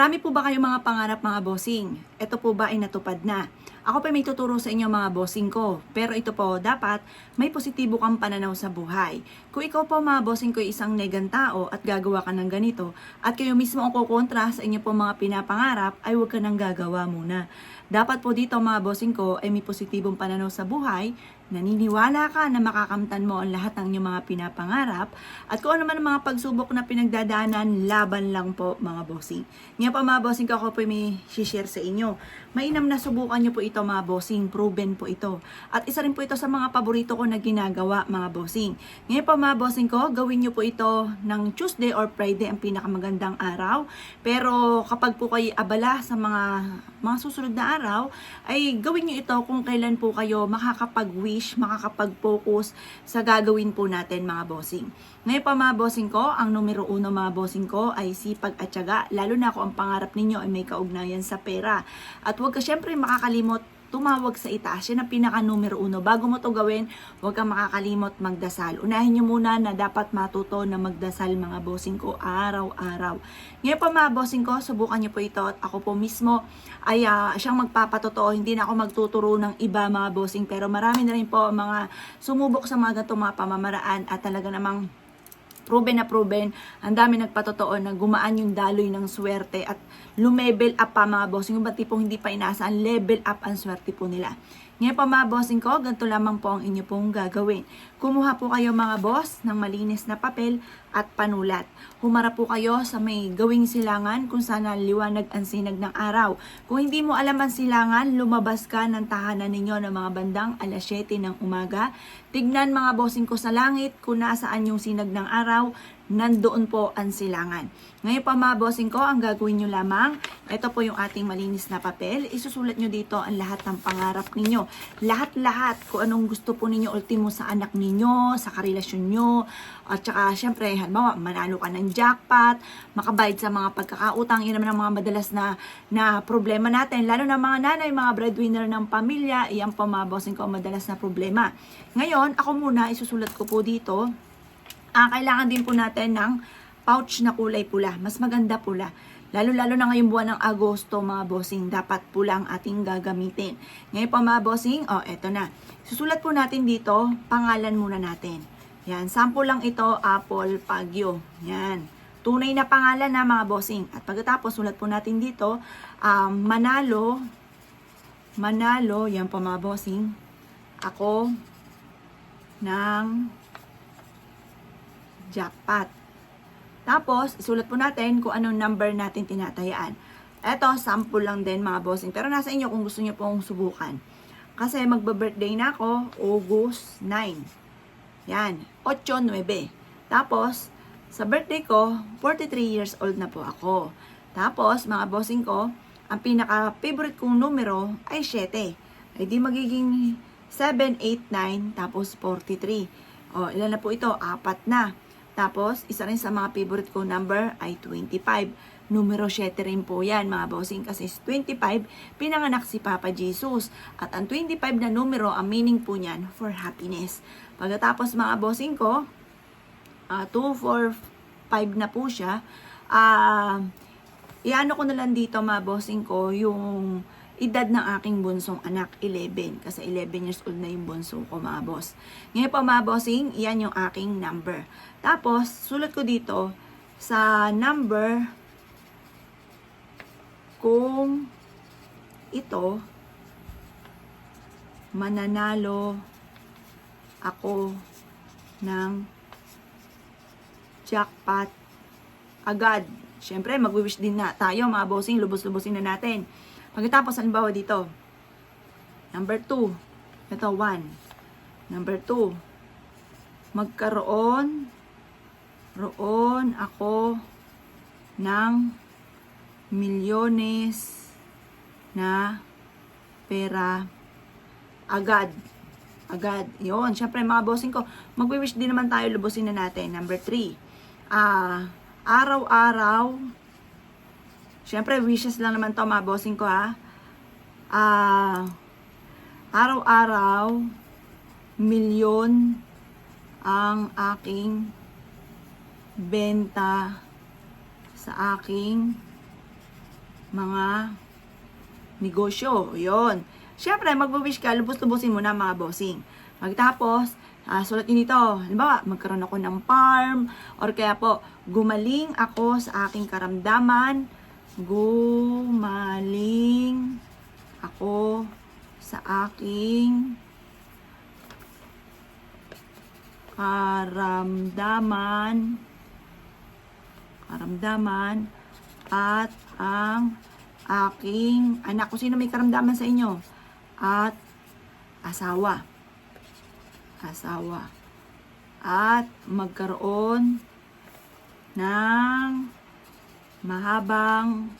Marami po ba kayong mga pangarap mga bossing? Ito po ba ay natupad na? Ako pa may tuturo sa inyo mga bossing ko. Pero ito po, dapat may positibo kang pananaw sa buhay. Kung ikaw po mga bossing ko ay isang negang tao at gagawa ka ng ganito, at kayo mismo ang kukontra sa inyo po mga pinapangarap, ay huwag ka nang gagawa muna. Dapat po dito mga bossing ko ay may positibong pananaw sa buhay, naniniwala ka na makakamtan mo ang lahat ng inyong mga pinapangarap, at kung ano man ang mga pagsubok na pinagdadaanan, laban lang po mga bossing. Ngayon po mga bossing ko, ako po may share sa inyo. Mainam na subukan nyo po ito mga bossing, proven po ito. At isa rin po ito sa mga paborito ko na ginagawa mga bossing. Ngayon po mga bossing ko, gawin nyo po ito ng Tuesday or Friday ang pinakamagandang araw. Pero kapag po kayo abala sa mga susunod na araw, ay gawin nyo ito kung kailan po kayo makakapag-wish, makakapag-focus sa gagawin po natin mga bossing. Ngayon pa mga bossing ko, ang numero 1 mga bossing ko ay sipag at tiyaga, lalo na kung ang pangarap ninyo ay may kaugnayan sa pera. At huwag ka syempre makakalimot tumawag sa itaas. Yan ang pinaka numero 1. Bago mo to gawin, huwag kang makakalimot magdasal. Unahin nyo muna na dapat matuto na magdasal mga bossing ko araw-araw. Ngayon pa mga bossing ko, subukan nyo po ito at ako po mismo ay siyang magpapatotoo. Hindi na ako magtuturo ng iba mga bossing, pero marami na rin po mga sumubok sa mga ganitong mga pamamaraan at talaga namang proven na proven, ang dami nagpatotoo na gumaan yung daloy ng swerte at lumevel up pa mga bossing. Yung ba tipong hindi pa inaasahan, level up ang swerte po nila. Ngayon pa mga bossing ko, ganito lamang po ang inyo pong gagawin. Kumuha po kayo mga boss ng malinis na papel at panulat. Humarap po kayo sa may gawing silangan kung saan liwanag ang sinag ng araw. Kung hindi mo alam ang silangan, lumabas ka ng tahanan ninyo ng mga bandang alas 7 ng umaga. Tignan mga bossing ko sa langit kung nasaan yung sinag ng araw, nandoon po ang silangan. Ngayon pa mga bossing ko, ang gagawin nyo lamang, ito po yung ating malinis na papel. Isusulat nyo dito ang lahat ng pangarap ninyo. Lahat-lahat, kung anong gusto po ninyo ultimo sa anak ninyo, sa karelasyon nyo, at saka syempre, halimbawa, manalo ka ng jackpot, makabayad sa mga pagkakautang, yun naman ang mga madalas na problema natin. Lalo na mga nanay, mga breadwinner ng pamilya, iyan po mga bossing ko, madalas na problema. Ngayon, ako muna, isusulat ko po dito, kailangan din po natin ng pouch na kulay pula. Mas maganda pula. Lalo-lalo na ngayong buwan ng Agosto, mga bossing, dapat pula ang ating gagamitin. Ngayon po mga bossing, eto na. Susulat po natin dito, pangalan muna natin. Yan, sample lang ito, Apple Pagyo. Yan. Tunay na pangalan na mga bossing. At pagkatapos, sulat po natin dito, Manalo, yan po mga bossing, ako ng jackpot. Tapos, isulat po natin kung anong number natin tinatayaan. Ito, sample lang din mga bossing. Pero nasa inyo kung gusto nyo pong subukan. Kasi magba-birthday na ako, August 9. Yan, 8-9. Tapos, sa birthday ko, 43 years old na po ako. Tapos, mga bossing ko, ang pinaka-favorite kong numero ay 7. Ay di magiging 7, 8, 9, tapos 43. Ilan na po ito? 4 na. Tapos, isa rin sa mga favorite ko number ay 25. Numero 7 rin po yan, mga bossing, kasi 25, pinanganak si Papa Jesus. At ang 25 na numero, ang meaning po niyan, for happiness. Pagkatapos, mga bossing ko, 2, 4, 5 na po siya. Iano ko na lang dito, mga bossing ko, yung edad ng aking bunsong anak, 11. Kasi 11 years old na yung bunso ko, mga boss. Ngayon po, mga bossing, iyan yung aking number. Tapos, sulat ko dito, sa number, kung ito, mananalo ako ng jackpot agad. Siyempre, mag-wish din na tayo, mga bossing, lubos-lubosin na natin. Pagkatapos, halimbawa dito, number 2, ito 1. Number 2, magkaroon ako ng milyones na pera agad. Yun, syempre mga bossing ko, mag-wish din naman tayo, lubusin na natin. Number 3, araw-araw, syempre, wishes lang naman to mga bossing ko ha. Araw-araw, milyon ang aking benta sa aking mga negosyo. Yun. Siyempre, mag-wish ka, lubos-lubosin mo na mga bossing. Pagtapos, sulat nyo dito. Halimbawa, magkaroon ako ng farm, or kaya po, gumaling ako sa aking karamdaman. Gumaling ako sa aking karamdaman at ang aking anak. Kung sino may karamdaman sa inyo, at asawa at magkaroon ng mahabang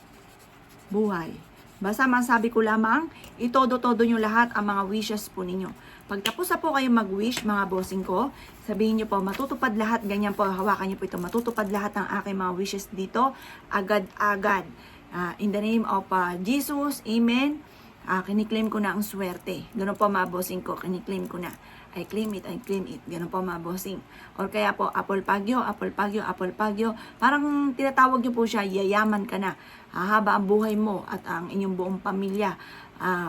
buhay. Basta masabi ko lamang, itodo-todo nyo lahat ang mga wishes po ninyo. Pagtapos na po kayo mag-wish, mga bossing ko, sabihin nyo po, matutupad lahat, ganyan po, hawakan nyo po ito, matutupad lahat ng aking mga wishes dito, agad-agad. In the name of Jesus, Amen. Kiniklaim ko na ang swerte. Ganun po mga bossing ko, kiniklaim ko na. I claim it. Ganun po mga bossing. Or kaya po, apple pagyo. Parang tinatawag nyo po siya, yayaman ka na. Hahaba ang buhay mo at ang inyong buong pamilya.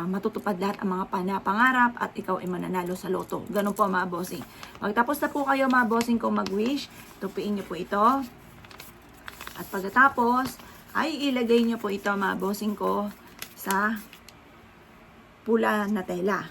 Matutupad lahat ang mga pangarap at ikaw ay mananalo sa loto. Ganun po mga bossing. Pagtapos na po kayo mga bossing ko mag-wish, tupiin nyo po ito. At pagkatapos, ay ilagay nyo po ito mga bossing ko sa pula na tela.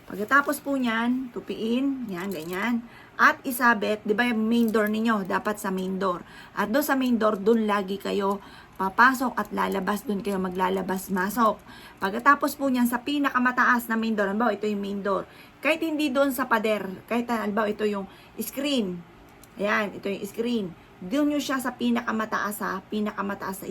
Pagkatapos po niyan, tupiin, yan, ganyan. At isabit, di ba yung main door ninyo, dapat sa main door. At doon sa main door, doon lagi kayo papasok at lalabas, doon kayo maglalabas-masok. Pagkatapos po niyan, sa pinakamataas na main door, halimbawa ito yung main door. Kahit hindi doon sa pader, kahit halimbawa ito yung screen. Ayan, ito yung screen. Doon nyo siya sa pinakamataas sa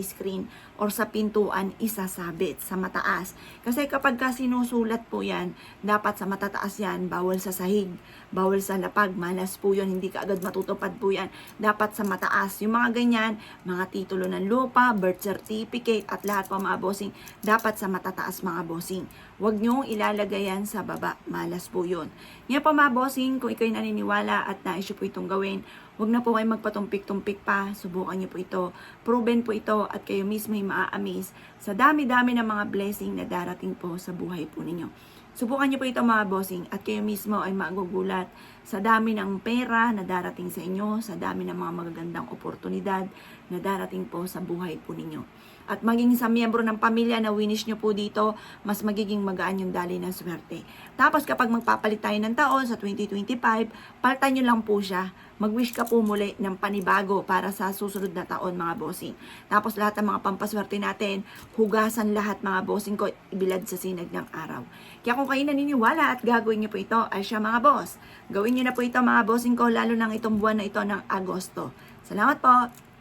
screen or sa pintuan isasabit sa mataas. Kasi kapag sinusulat po yan, dapat sa matataas yan, bawal sa sahig, bawal sa lapag, malas po yun, hindi ka agad matutupad po yan. Dapat sa mataas. Yung mga ganyan, mga titulo ng lupa, birth certificate, at lahat po mga bossing, dapat sa matataas mga bossing. Huwag nyo ilalagay yan sa baba, malas po yun. Ngayon po mga bossing, kung ikaw'y naniniwala at nais po itong gawin, huwag na po kayo magpatumpik-tumpik pa. Subukan nyo po ito. Proven po ito at kayo mismo ay maa-amaze sa dami-dami ng mga blessing na darating po sa buhay po ninyo. Subukan nyo po ito mga bossing at kayo mismo ay magugulat sa dami ng pera na darating sa inyo, sa dami ng mga magagandang oportunidad na darating po sa buhay po ninyo. At maging sa miyembro ng pamilya na winish nyo po dito, mas magiging magaan yung dali ng swerte. Tapos kapag magpapalit tayo ng taon sa 2025, palitan nyo lang po siya. Mag-wish ka po muli ng panibago para sa susunod na taon mga bossing. Tapos lahat ng mga pampaswerte natin, hugasan lahat mga bossing ko, ibilad sa sinag ng araw. Kaya kung kayo naniniwala at gagawin nyo po ito, ay siya mga boss. Gawin nyo na po ito mga bossing ko, lalo nang itong buwan na ito ng Agosto. Salamat po!